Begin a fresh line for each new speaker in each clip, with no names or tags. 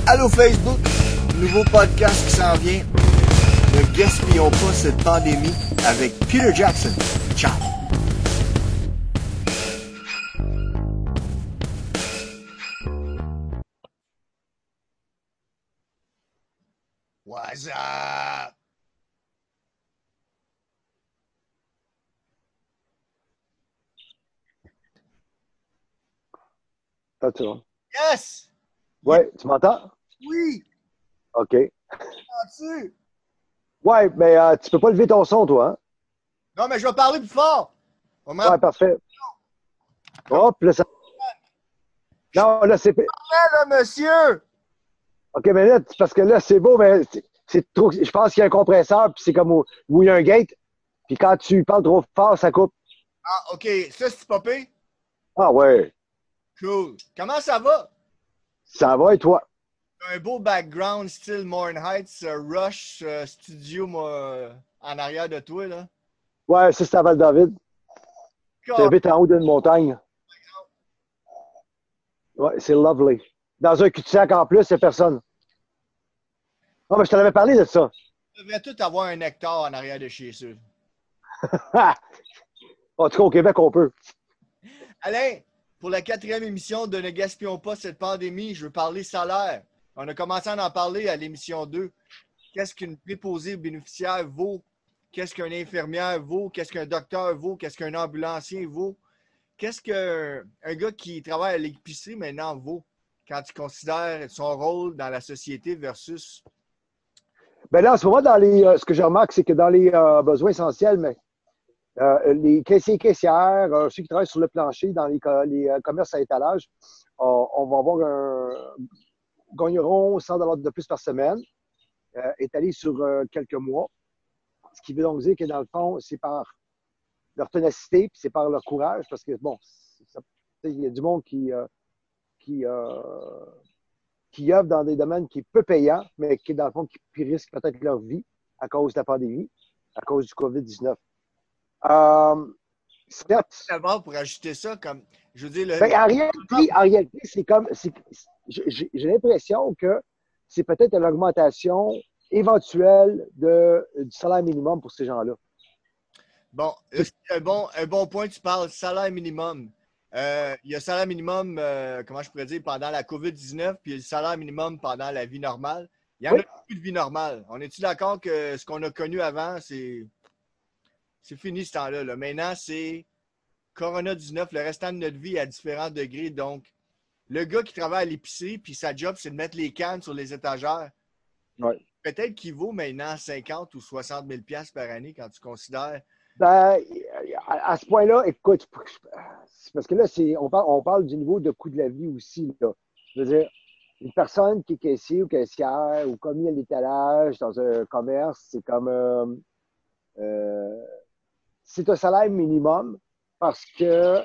Allô Facebook, nouveau podcast qui s'en vient. Ne gaspillons pas cette pandémie avec Peter Jackson. Ciao! What's up?
Tu vois.
Yes!
Ouais, tu m'entends?
Oui!
OK.
Entends-tu?
Ouais, mais tu peux pas lever ton son, toi, hein?
Non, mais je vais parler plus fort. On
Ouais,
m'entend
parfait. Hop, là, ça... Non, là, c'est...
là, monsieur!
OK, mais là, parce que là, c'est beau, mais c'est trop... Je pense qu'il y a un compresseur, puis c'est comme où il y a un gate, puis quand tu parles trop fort, ça coupe.
Ah, OK. Ça, c'est popé?
Ah ouais,
Cool. Comment ça va?
ça va, et toi?
Un beau background style Morn Heights, Rush Studio moi, en arrière de toi, là.
Ouais, ça, c'est à Val-David.
God.
J'habite en haut d'une montagne. Ouais, c'est lovely. Dans un cul-de-sac en plus, il n'y a personne. Ah, mais je te l'avais parlé de ça.
On devrait tout avoir un hectare en arrière de chez eux.
En tout cas, au Québec, on peut.
Alain, pour la 4e émission de Ne gaspillons pas cette pandémie, je veux parler salaire. On a commencé à en parler à l'émission 2. Qu'est-ce qu'une préposée bénéficiaire vaut? Qu'est-ce qu'une infirmière vaut? Qu'est-ce qu'un docteur vaut? Qu'est-ce qu'un ambulancier vaut? Qu'est-ce qu'un gars qui travaille à l'épicerie maintenant vaut quand tu considères son rôle dans la société versus...
Ben là, en ce moment, ce que je remarque, c'est que dans les besoins essentiels, mais les caissiers et caissières, ceux qui travaillent sur le plancher dans les commerces à étalage, on va avoir gagneront 100 de plus par semaine, étalés sur quelques mois. Ce qui veut donc dire que dans le fond, c'est par leur ténacité, puis c'est par leur courage, parce que bon, il y a du monde qui, œuvre dans des domaines qui sont peu payants, mais qui, dans le fond, qui risquent peut-être leur vie à cause de la pandémie, à cause du COVID-19.
D'abord, pour ajouter ça, comme je veux dire,
Ben, en réalité, c'est comme. J'ai l'impression que c'est peut-être une augmentation éventuelle du salaire minimum pour ces gens-là.
bon, c'est un bon point, tu parles salaire minimum. Il y a salaire minimum, comment je pourrais dire, pendant la COVID-19, puis il y a le salaire minimum pendant la vie normale. Il y en
Oui.
a plus de vie normale. On est-tu d'accord que ce qu'on a connu avant, c'est fini ce temps-là, là. Maintenant, c'est Corona-19, le restant de notre vie à différents degrés. Donc, le gars qui travaille à l'épicerie, puis sa job, c'est de mettre les cannes sur les étagères.
Ouais.
Peut-être qu'il vaut maintenant 50 ou 60 000 $ par année quand tu considères.
Ben, à ce point-là, écoute, parce que là, on parle du niveau de coût de la vie aussi, là. Je veux dire, une personne qui est caissier ou caissière ou commis à l'étalage dans un commerce, c'est comme c'est un salaire minimum parce que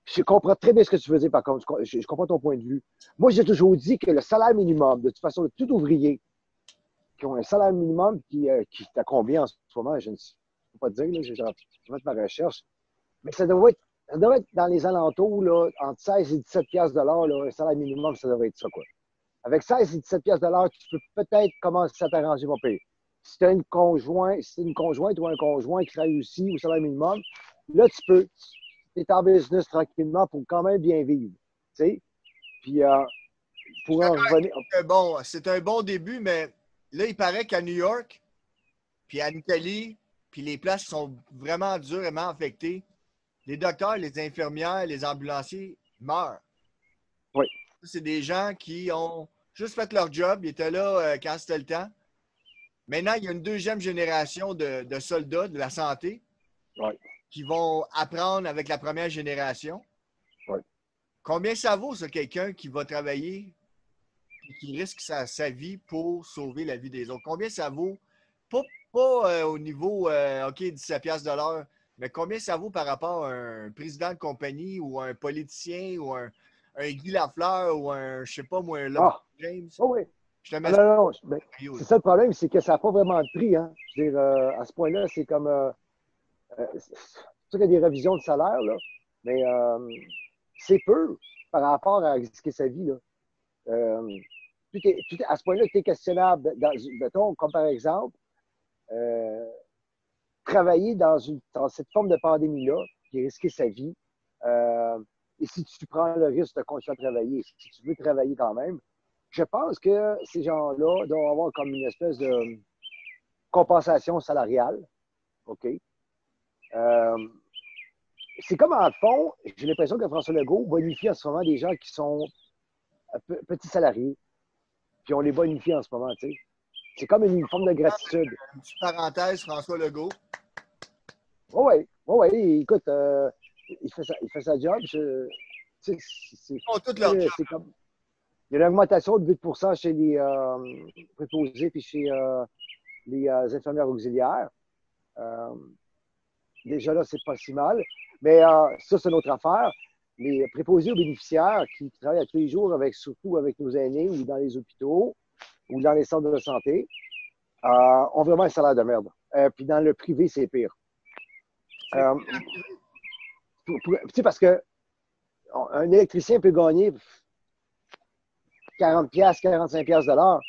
je comprends très bien ce que tu veux dire, par contre. Je comprends ton point de vue. Moi, j'ai toujours dit que le salaire minimum, de toute façon, de tout ouvrier qui ont un salaire minimum qui est à combien en ce moment, je ne peux pas te dire, là, je vais mettre ma recherche, mais ça devrait être dans les alentours, là, entre 16 et 17 piastres de l'heure, là, un salaire minimum, ça devrait être ça, quoi. Avec 16 et 17 piastres de l'heure, tu peux peut-être commencer à t'arranger mon pays. Si tu as une conjointe ou un conjoint qui travaille aussi au salaire minimum, là, tu es en business tranquillement pour quand même bien vivre. Tu sais? Puis, pour en revenir.
Bon, c'est un bon début, mais là, il paraît qu'à New York, puis en Italie, puis les places sont vraiment durement affectées. Les docteurs, les infirmières, les ambulanciers meurent.
Oui.
C'est des gens qui ont juste fait leur job, ils étaient là quand c'était le temps. Maintenant, il y a une deuxième génération de soldats de la santé
Oui.
qui vont apprendre avec la première génération.
Oui.
Combien ça vaut, ça, quelqu'un qui va travailler et qui risque sa vie pour sauver la vie des autres? Combien ça vaut? Pas au niveau, OK, 17 piastres de l'heure, mais combien ça vaut par rapport à un président de compagnie ou un politicien ou un Guy Lafleur ou un, je sais pas moi, un LeBron James?
Oh oui.
Je te
Ah,
mets
non. Ben, c'est ça le problème, c'est que ça n'a pas vraiment de prix. Hein. Je veux dire, à ce point-là, c'est comme. C'est sûr qu'il y a des révisions de salaire, là, mais c'est peu par rapport à ce qu'est sa vie. Là. à ce point-là, tu es questionnable. Mettons, comme par exemple, travailler dans cette forme de pandémie-là, qui risquer sa vie, et si tu prends le risque de continuer à travailler, si tu veux travailler quand même, je pense que ces gens-là doivent avoir comme une espèce de compensation salariale. OK? C'est comme en fond, j'ai l'impression que François Legault bonifie en ce moment des gens qui sont petits salariés, puis on les bonifie en ce moment, tu sais. C'est comme une forme de gratitude.
Une petite parenthèse, François Legault.
Oui, écoute, il fait sa job. C'est comme, il y a une augmentation de 8 chez les préposés et chez les infirmières auxiliaires. Déjà là, c'est pas si mal. Mais ça, c'est une autre affaire. Les préposés aux bénéficiaires qui travaillent à tous les jours, surtout avec nos aînés ou dans les hôpitaux ou dans les centres de santé, ont vraiment un salaire de merde. Puis dans le privé, c'est pire. Tu sais, parce que un électricien peut gagner 40 pièces, 45 pièces de l'heure.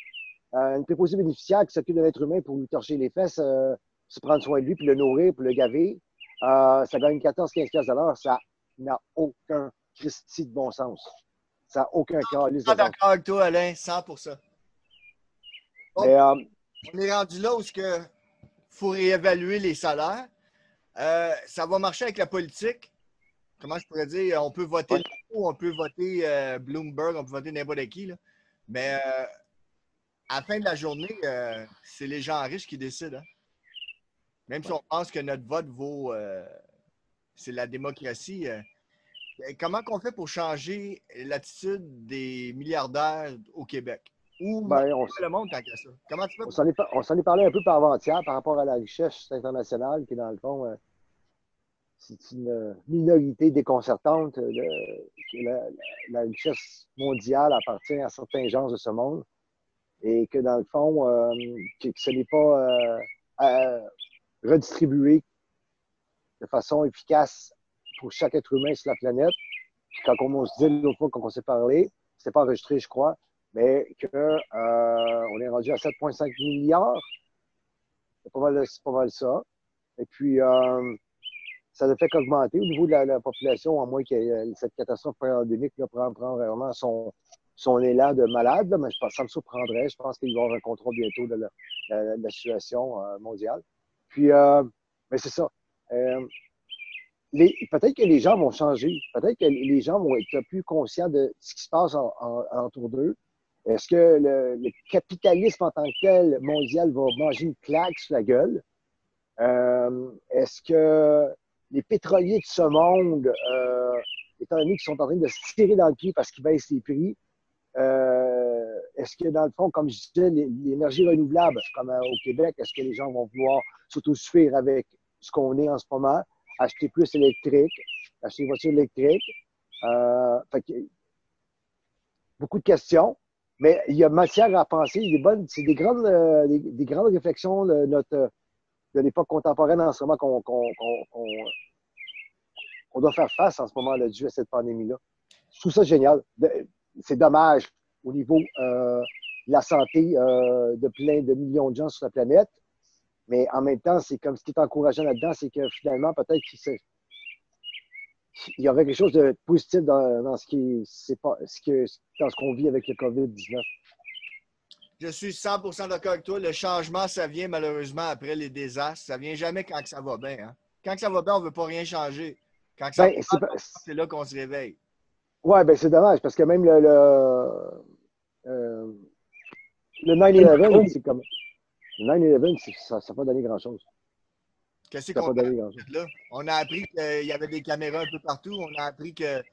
Une préposée bénéficiaire qui s'occupe de l'être humain pour lui torcher les fesses, se prendre soin de lui, puis le nourrir, puis le gaver, ça gagne 14-15 pièces de l'heure. Ça n'a aucun Christi de bon sens. Ça n'a aucun calice de
Je suis d'accord avec toi, Alain, 100%. Bon,
mais,
on est rendu là où il faut réévaluer les salaires. Ça va marcher avec la politique. Comment je pourrais dire? On peut voter Legault, on peut voter Bloomberg, on peut voter n'importe qui. Là. Mais à la fin de la journée, c'est les gens riches qui décident. Hein? Même si on pense que notre vote vaut... c'est la démocratie. Comment qu'on fait pour changer l'attitude des milliardaires au Québec? Ou le monde tant qu'à ça? Comment tu fais?
On s'en est parlé un peu par avant-hier par rapport à la richesse internationale qui, dans le fond, c'est une minorité déconcertante. La richesse mondiale appartient à certains gens de ce monde et que, dans le fond, que ce n'est pas redistribué de façon efficace pour chaque être humain sur la planète. Puis quand on se dit l'autre fois, quand on s'est parlé, c'était pas enregistré, je crois, mais qu'on est rendu à 7,5 milliards. C'est pas mal ça. Et puis, ça ne fait qu'augmenter au niveau de la population, à moins que cette catastrophe pandémique prend vraiment son élan de malade. Là, mais ça me surprendrait. Je pense qu'il va y avoir un contrôle bientôt de la situation mondiale. Puis, mais c'est ça. Peut-être que les gens vont changer. Peut-être que les gens vont être plus conscients de ce qui se passe autour d'eux. Est-ce que le capitalisme en tant que tel mondial va manger une claque sur la gueule? Est-ce que les pétroliers de ce monde, étant donné qu'ils sont en train de se tirer dans le pied parce qu'ils baissent les prix, est-ce que, dans le fond, comme je disais, l'énergie renouvelable, comme au Québec, est-ce que les gens vont vouloir s'autosuffire avec ce qu'on est en ce moment, acheter plus électrique, acheter une voiture électrique? Beaucoup de questions, mais il y a matière à penser. C'est des grandes réflexions de l'époque contemporaine en ce moment qu'on doit faire face en ce moment là, dû à cette pandémie-là. Je trouve ça génial. C'est dommage au niveau de la santé de plein de millions de gens sur la planète, mais en même temps, c'est comme ce qui est encourageant là-dedans, c'est que finalement, peut-être qu'il y aurait quelque chose de positif dans ce qu'on vit avec le COVID-19.
Je suis 100% d'accord avec toi. Le changement, ça vient malheureusement après les désastres. Ça vient jamais quand ça va bien. Hein? Quand ça va bien, on ne veut pas rien changer. Quand ça va bien, c'est là qu'on se réveille.
Oui, ben c'est dommage parce que même le 9/11, c'est comme. Le 9/11, ça n'a pas donné grand-chose.
Qu'est-ce qu'on a appris là? On a appris qu'il y avait des caméras un peu partout. On a appris que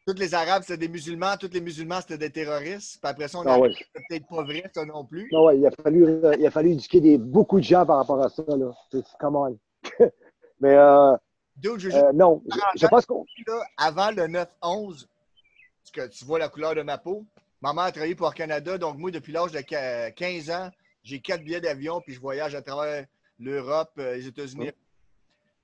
tous les Arabes, c'était des musulmans. Tous les musulmans, c'était des terroristes. Puis après ça, on a appris que c'était peut-être pas vrai, ça non plus.
Non, ouais, il a fallu éduquer beaucoup de gens par rapport à ça. Là. C'est comment? Mais non, je pense qu'on...
Avant le 9/11, parce que tu vois la couleur de ma peau, maman a travaillé pour Air Canada. Donc moi, depuis l'âge de 15 ans, j'ai 4 billets d'avion puis je voyage à travers l'Europe, les États-Unis.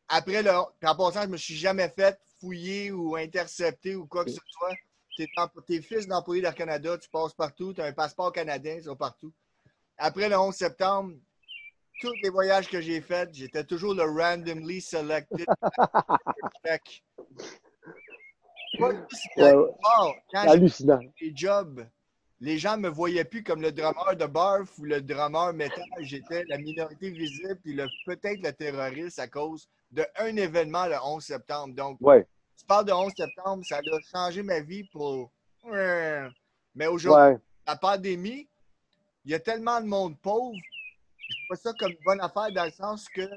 Après, en passant, je ne me suis jamais fait fouiller ou intercepter ou quoi que ce soit. t'es fils d'employé d'Air Canada, tu passes partout, tu as un passeport canadien, tu vas partout. Après le 11 septembre, tous les voyages que j'ai faits, j'étais toujours le randomly selected check. Pas juste
Ouais,
quand j'ai
hallucinant.
fait des jobs, les gens me voyaient plus comme le drummer de Barf ou le drummer métal. J'étais la minorité visible puis peut-être le terroriste à cause d'un événement le 11 septembre. Donc,
Ouais,
tu parles de 11 septembre, ça a changé ma vie pour. Mais aujourd'hui,
ouais.
la pandémie, il y a tellement de monde pauvre. Je vois ça comme une bonne affaire dans le sens que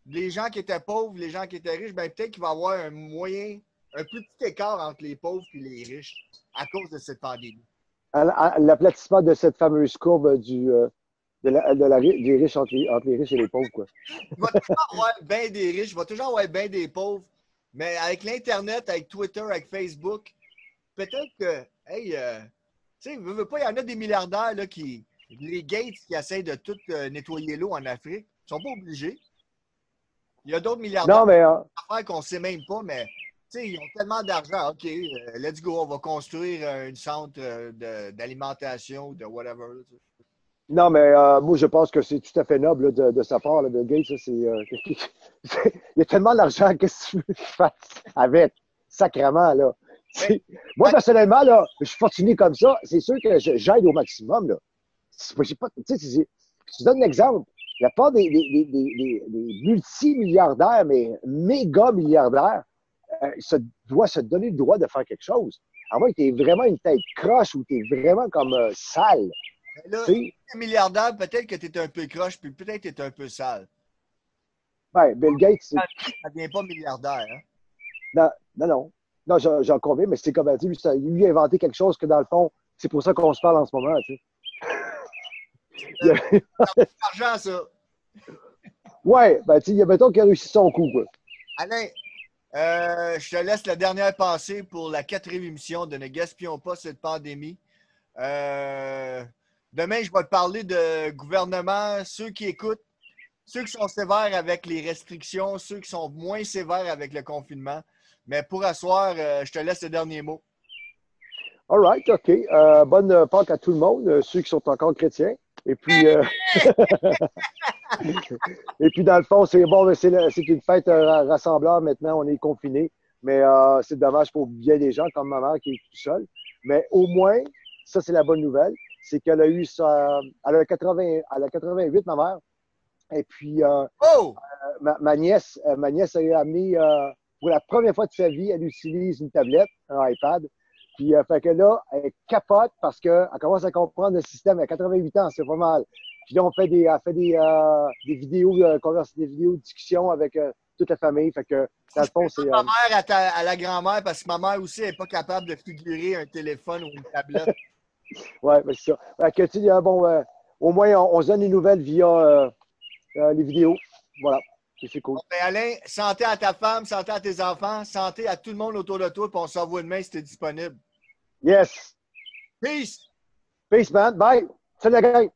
les gens qui étaient pauvres, les gens qui étaient riches, ben peut-être qu'il va y avoir un petit écart entre les pauvres et les riches à cause de cette pandémie.
L'aplatissement de cette fameuse courbe des riches entre les riches et les pauvres, quoi.
Il va toujours avoir bien des riches, il va toujours avoir bien des pauvres. Mais avec l'Internet, avec Twitter, avec Facebook, peut-être que, hey, tu sais, veux pas, il y en a des milliardaires là, les Gates qui essaient de tout nettoyer l'eau en Afrique. Ils sont pas obligés. Il y a d'autres milliardaires
Non, mais
qu'on ne sait même pas, mais ils ont tellement d'argent. OK, let's go, on va construire un centre d'alimentation ou de whatever.
non, mais moi, je pense que c'est tout à fait noble là, de sa part, là, de Gates. Il y a tellement d'argent, qu'est-ce que tu veux que je fasse avec? Sacrément, là. Moi, personnellement, là, je suis fortuné comme ça. C'est sûr que j'aide au maximum. Là. Je te donne un exemple. La part des multimilliardaires, mais méga milliardaires, doit se donner le droit de faire quelque chose. À moins que tu aies vraiment une tête croche ou tu es vraiment comme sale.
Mais là, si tu es milliardaire, peut-être que tu es un peu croche, puis peut-être que tu es un peu sale.
Ben, Bill Gates,
Ça ne devient pas milliardaire. Hein?
Non, non, non. Non, j'en conviens, mais c'est comme elle dit, lui a inventé quelque chose que dans le fond, c'est pour ça qu'on se parle en ce moment, tu sais.
C'est l'argent, ça.
Ouais, ben, tu sais, mettons qu'il a réussi son coup, quoi.
Alain, je te laisse la dernière pensée pour la 4e émission de Ne gaspillons pas cette pandémie. Demain, je vais te parler de gouvernement, ceux qui écoutent, ceux qui sont sévères avec les restrictions, ceux qui sont moins sévères avec le confinement. Mais pour asseoir, je te laisse le dernier mot.
All right, OK. Bonne Pâques à tout le monde, ceux qui sont encore chrétiens. Et puis, et puis dans le fond, c'est bon, c'est une fête rassembleur. Maintenant, on est confinés. Mais c'est dommage pour bien des gens comme ma mère qui est tout seule. Mais au moins, ça, c'est la bonne nouvelle. C'est qu'elle a eu elle a 88, ma mère. Et puis, ma nièce a amené, pour la première fois de sa vie, elle utilise une tablette, un iPad. Puis, fait que là, elle capote parce qu'elle commence à comprendre le système. Elle a 88 ans, c'est pas mal. Puis là, elle fait des vidéos, des vidéos de discussion avec toute la famille. Fait que, dans le fond, c'est.
Ma mère à la grand-mère, parce que ma mère aussi n'est pas capable de figurer un téléphone ou une tablette.
Ouais, ben c'est ça. Fait que, tu sais, bon, au moins, on se donne des nouvelles via les vidéos. Voilà. C'est cool.
Bon, ben Alain, santé à ta femme, santé à tes enfants, santé à tout le monde autour de toi, puis on s'envoie une main si tu es disponible.
Yes.
Peace!
Peace, man. Bye. Salut, la gang.